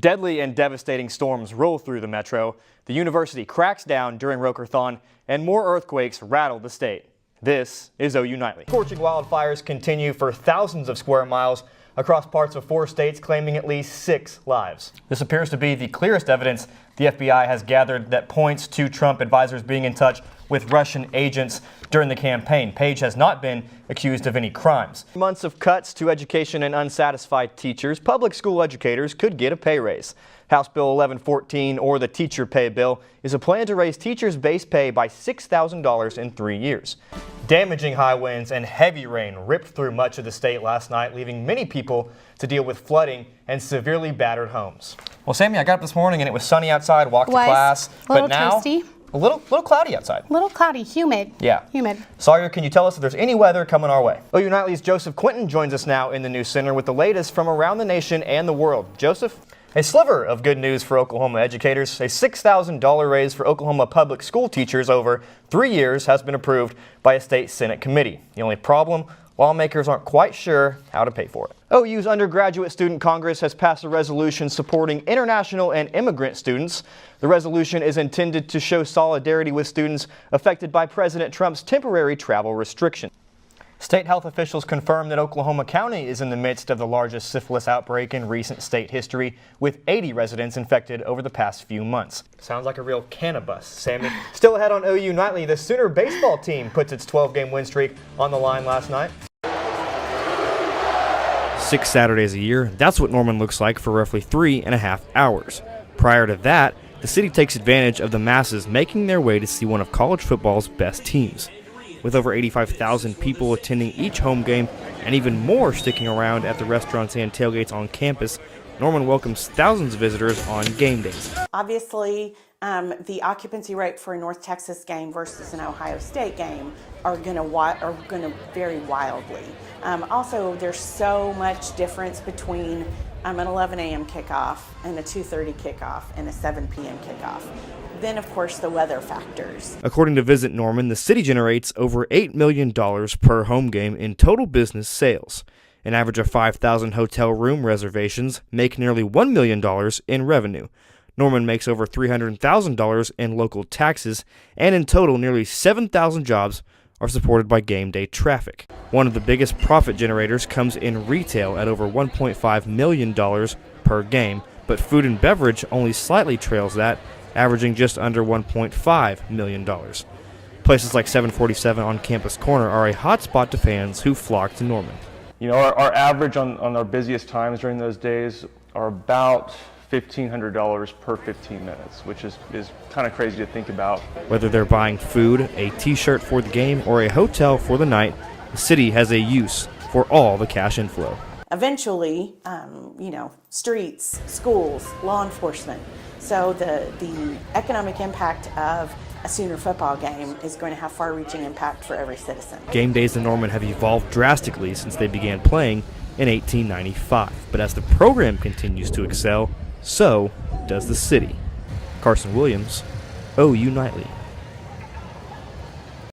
Deadly and devastating storms roll through the metro. The university cracks down during Rokerthon, and more earthquakes rattle the state. This is OU Nightly. Scorching wildfires continue for thousands of square miles across parts of 4 states, claiming at least 6 lives. This appears to be the clearest evidence the FBI has gathered that points to Trump advisors being in touch with Russian agents during the campaign. Page has not been accused of any crimes. Months of cuts to education and unsatisfied teachers, public school educators could get a pay raise. House Bill 1114, or the teacher pay bill, is a plan to raise teachers' base pay by $6,000 in 3 years. Damaging high winds and heavy rain ripped through much of the state last night, leaving many people to deal with flooding and severely battered homes. Well, Sammy, I got up this morning and it was sunny outside, walked to class, but now toasty. a little cloudy outside. A little cloudy, humid. Yeah. Humid. Sawyer, can you tell us if there's any weather coming our way? OU Nightly's Joseph Quinton joins us now in the news center with the latest from around the nation and the world. Joseph? A sliver of good news for Oklahoma educators. A $6,000 raise for Oklahoma public school teachers over 3 years has been approved by a state Senate committee. The only problem, lawmakers aren't quite sure how to pay for it. OU's Undergraduate Student Congress has passed a resolution supporting international and immigrant students. The resolution is intended to show solidarity with students affected by President Trump's temporary travel restrictions. State health officials confirm that Oklahoma County is in the midst of the largest syphilis outbreak in recent state history, with 80 residents infected over the past few months. Sounds like a real cannabis, Sammy. Still ahead on OU Nightly, the Sooner baseball team puts its 12-game win streak on the line last night. 6 Saturdays a year, that's what Norman looks like for roughly 3.5 hours. Prior to that, the city takes advantage of the masses making their way to see one of college football's best teams. With over 85,000 people attending each home game and even more sticking around at the restaurants and tailgates on campus, Norman welcomes thousands of visitors on game days. Obviously, the occupancy rate for a North Texas game versus an Ohio State game are going to vary wildly. Also, there's so much difference between an 11 a.m. kickoff and a 2:30 kickoff and a 7 p.m. kickoff. Then, of course, the weather factors. According to Visit Norman, the city generates over $8 million per home game in total business sales. An average of 5,000 hotel room reservations make nearly $1 million in revenue. Norman makes over $300,000 in local taxes, and in total, nearly 7,000 jobs are supported by game day traffic. One of the biggest profit generators comes in retail at over $1.5 million per game, but food and beverage only slightly trails that, averaging just under $1.5 million. Places like 747 on Campus Corner are a hotspot to fans who flock to Norman. You know, our average on our busiest times during those days are about $1,500 per 15 minutes, which is kind of crazy to think about. Whether they're buying food, a t-shirt for the game, or a hotel for the night, the city has a use for all the cash inflow. Eventually, streets, schools, law enforcement. So the economic impact of a Sooner football game is going to have far-reaching impact for every citizen. Game days in Norman have evolved drastically since they began playing in 1895, but as the program continues to excel, so does the city. Carson Williams, OU Nightly.